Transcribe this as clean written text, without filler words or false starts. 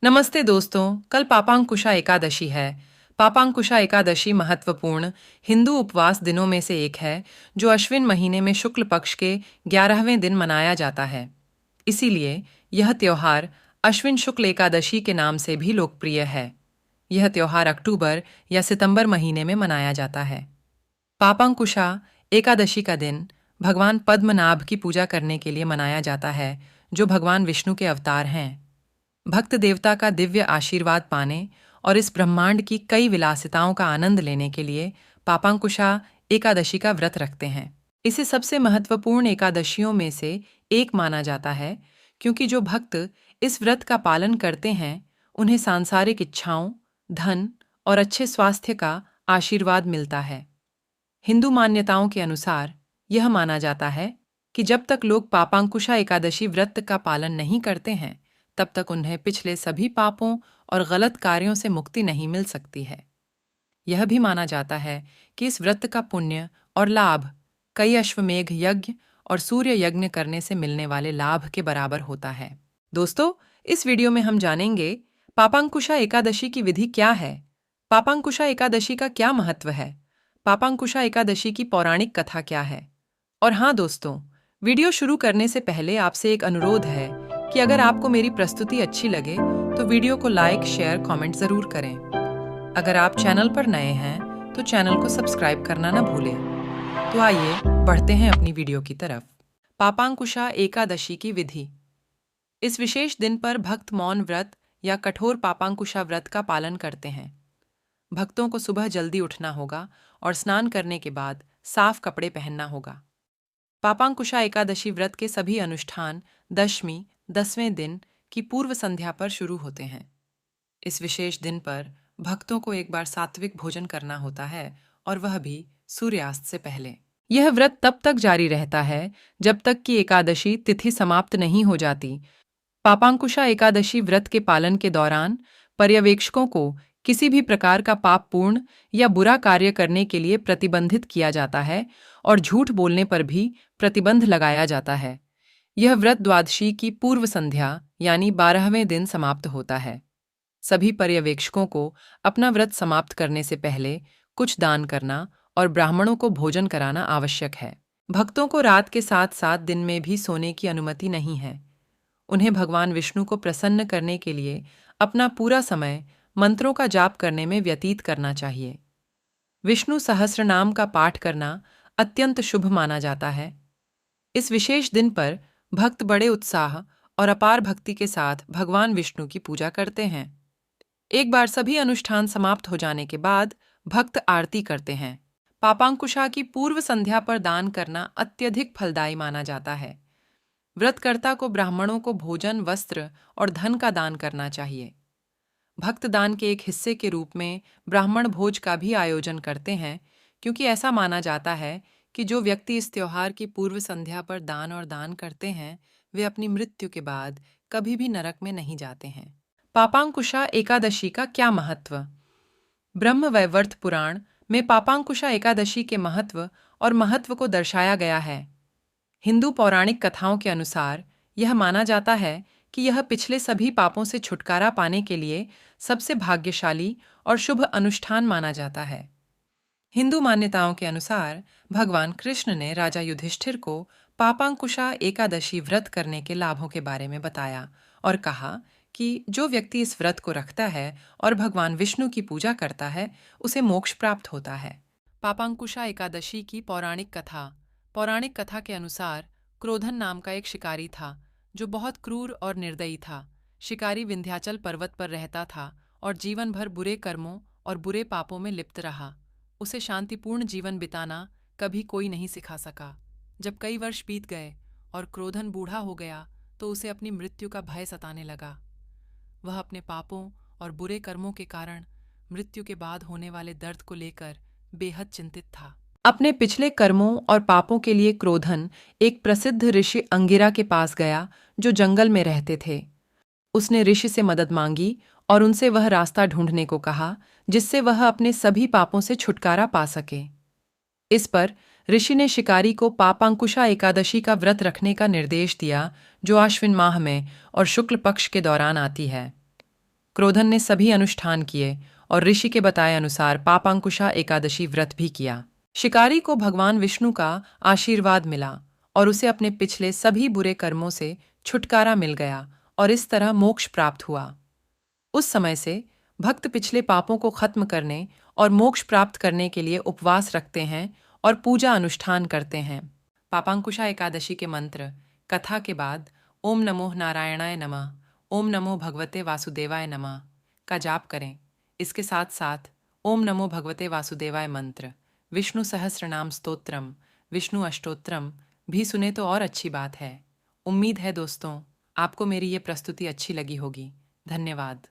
नमस्ते दोस्तों, कल पापांकुशा एकादशी है। पापांकुशा एकादशी महत्वपूर्ण हिंदू उपवास दिनों में से एक है, जो अश्विन महीने में शुक्ल पक्ष के 11वें दिन मनाया जाता है। इसीलिए यह त्योहार अश्विन शुक्ल एकादशी के नाम से भी लोकप्रिय है। यह त्योहार अक्टूबर या सितंबर महीने में मनाया जाता है। पापांकुशा एकादशी का दिन भगवान पद्मनाभ की पूजा करने के लिए मनाया जाता है, जो भगवान विष्णु के अवतार हैं। भक्त देवता का दिव्य आशीर्वाद पाने और इस ब्रह्मांड की कई विलासिताओं का आनंद लेने के लिए पापांकुशा एकादशी का व्रत रखते हैं। इसे सबसे महत्वपूर्ण एकादशियों में से एक माना जाता है, क्योंकि जो भक्त इस व्रत का पालन करते हैं उन्हें सांसारिक इच्छाओं, धन और अच्छे स्वास्थ्य का आशीर्वाद मिलता है। हिंदू मान्यताओं के अनुसार यह माना जाता है कि जब तक लोग पापांकुशा एकादशी व्रत का पालन नहीं करते हैं, तब तक उन्हें पिछले सभी पापों और गलत कार्यों से मुक्ति नहीं मिल सकती है। यह भी माना जाता है कि इस व्रत का पुण्य और लाभ कई अश्वमेघ यज्ञ और सूर्य यज्ञ करने से मिलने वाले लाभ के बराबर होता है। दोस्तों, इस वीडियो में हम जानेंगे पापांकुशा एकादशी की विधि क्या है, पापांकुशा एकादशी का क्या महत्व है, पापांकुशा एकादशी की पौराणिक कथा क्या है। और हाँ दोस्तों, वीडियो शुरू करने से पहले आपसे एक अनुरोध है कि अगर आपको मेरी प्रस्तुति अच्छी लगे तो वीडियो को लाइक, शेयर, कमेंट जरूर करें। अगर आप चैनल पर नए हैं तो चैनल को सब्सक्राइब करना ना भूलें। तो आइए बढ़ते हैं अपनी वीडियो की तरफ। पापांकुशा एकादशी की विधि। इस विशेष दिन पर भक्त मौन व्रत या कठोर पापांकुशा व्रत का पालन करते हैं। भक्तों को सुबह जल्दी उठना होगा और स्नान करने के बाद साफ कपड़े पहनना होगा। पापांकुशा एकादशी व्रत के सभी अनुष्ठान दशमी 10वें दिन की पूर्व संध्या पर शुरू होते हैं। इस विशेष दिन पर भक्तों को एक बार सात्विक भोजन करना होता है, और वह भी सूर्यास्त से पहले। यह व्रत तब तक जारी रहता है जब तक कि एकादशी तिथि समाप्त नहीं हो जाती। पापांकुशा एकादशी व्रत के पालन के दौरान पर्यवेक्षकों को किसी भी प्रकार का पापपूर्ण या बुरा कार्य करने के लिए प्रतिबंधित किया जाता है, और झूठ बोलने पर भी प्रतिबंध लगाया जाता है। यह व्रत द्वादशी की पूर्व संध्या यानी 12वें दिन समाप्त होता है। सभी पर्यवेक्षकों को अपना व्रत समाप्त करने से पहले कुछ दान करना और ब्राह्मणों को भोजन कराना आवश्यक है। भक्तों को रात के साथ साथ दिन में भी सोने की अनुमति नहीं है। उन्हें भगवान विष्णु को प्रसन्न करने के लिए अपना पूरा समय मंत्रों का जाप करने में व्यतीत करना चाहिए। विष्णु सहस्रनाम का पाठ करना अत्यंत शुभ माना जाता है। इस विशेष दिन पर भक्त बड़े उत्साह और अपार भक्ति के साथ भगवान विष्णु की पूजा करते हैं। एक बार सभी अनुष्ठान समाप्त हो जाने के बाद भक्त आरती करते हैं। पापांकुशा की पूर्व संध्या पर दान करना अत्यधिक फलदायी माना जाता है। व्रतकर्ता को ब्राह्मणों को भोजन, वस्त्र और धन का दान करना चाहिए। भक्त दान के एक हिस्से के रूप में ब्राह्मण भोज का भी आयोजन करते हैं, क्योंकि ऐसा माना जाता है कि जो व्यक्ति इस त्योहार की पूर्व संध्या पर दान करते हैं, वे अपनी मृत्यु के बाद कभी भी नरक में नहीं जाते हैं। पापांकुशा एकादशी का क्या महत्व? ब्रह्म वैवर्त पुराण में पापांकुशा एकादशी के महत्व को दर्शाया गया है। हिंदू पौराणिक कथाओं के अनुसार यह माना जाता है कि यह पिछले सभी पापों से छुटकारा पाने के लिए सबसे भाग्यशाली और शुभ अनुष्ठान माना जाता है। हिंदू मान्यताओं के अनुसार भगवान कृष्ण ने राजा युधिष्ठिर को पापांकुशा एकादशी व्रत करने के लाभों के बारे में बताया और कहा कि जो व्यक्ति इस व्रत को रखता है और भगवान विष्णु की पूजा करता है, उसे मोक्ष प्राप्त होता है। पापांकुशा एकादशी की पौराणिक कथा के अनुसार क्रोधन नाम का एक शिकारी था, जो बहुत क्रूर और निर्दयी था। शिकारी विंध्याचल पर्वत पर रहता था और जीवन भर बुरे कर्मों और बुरे पापों में लिप्त रहा। उसे शांतिपूर्ण जीवन बिताना कभी कोई नहीं सिखा सका। जब कई वर्ष बीत गए और क्रोधन बूढ़ा हो गया, तो उसे अपनी मृत्यु का भय सताने लगा। वह अपने पापों और बुरे कर्मों के कारण मृत्यु के बाद होने वाले दर्द को लेकर बेहद चिंतित था। अपने पिछले कर्मों और पापों के लिए क्रोधन एक प्रसिद्ध ऋषि अंगिरा के पास गया, जो जंगल में रहते थे। उसने ऋषि से मदद मांगी और उनसे वह रास्ता ढूंढने को कहा, जिससे वह अपने सभी पापों से छुटकारा पा सके। इस पर ऋषि ने शिकारी को पापांकुशा एकादशी का व्रत रखने का निर्देश दिया, जो आश्विन माह में और शुक्ल पक्ष के दौरान आती है। क्रोधन ने सभी अनुष्ठान किए और ऋषि के बताए अनुसार पापांकुशा एकादशी व्रत भी किया। शिकारी को भगवान विष्णु का आशीर्वाद मिला और उसे अपने पिछले सभी बुरे कर्मों से छुटकारा मिल गया और इस तरह मोक्ष प्राप्त हुआ। उस समय से भक्त पिछले पापों को खत्म करने और मोक्ष प्राप्त करने के लिए उपवास रखते हैं और पूजा अनुष्ठान करते हैं। पापांकुशा एकादशी के मंत्र कथा के बाद ओम नमो नारायणाय नमः, ओम नमो भगवते वासुदेवाय नमः का जाप करें। इसके साथ साथ ओम नमो भगवते वासुदेवाय मंत्र, विष्णु सहस्रनाम स्तोत्रम, विष्णु अष्टोत्रम भी सुने तो और अच्छी बात है। उम्मीद है दोस्तों आपको मेरी ये प्रस्तुति अच्छी लगी होगी। धन्यवाद।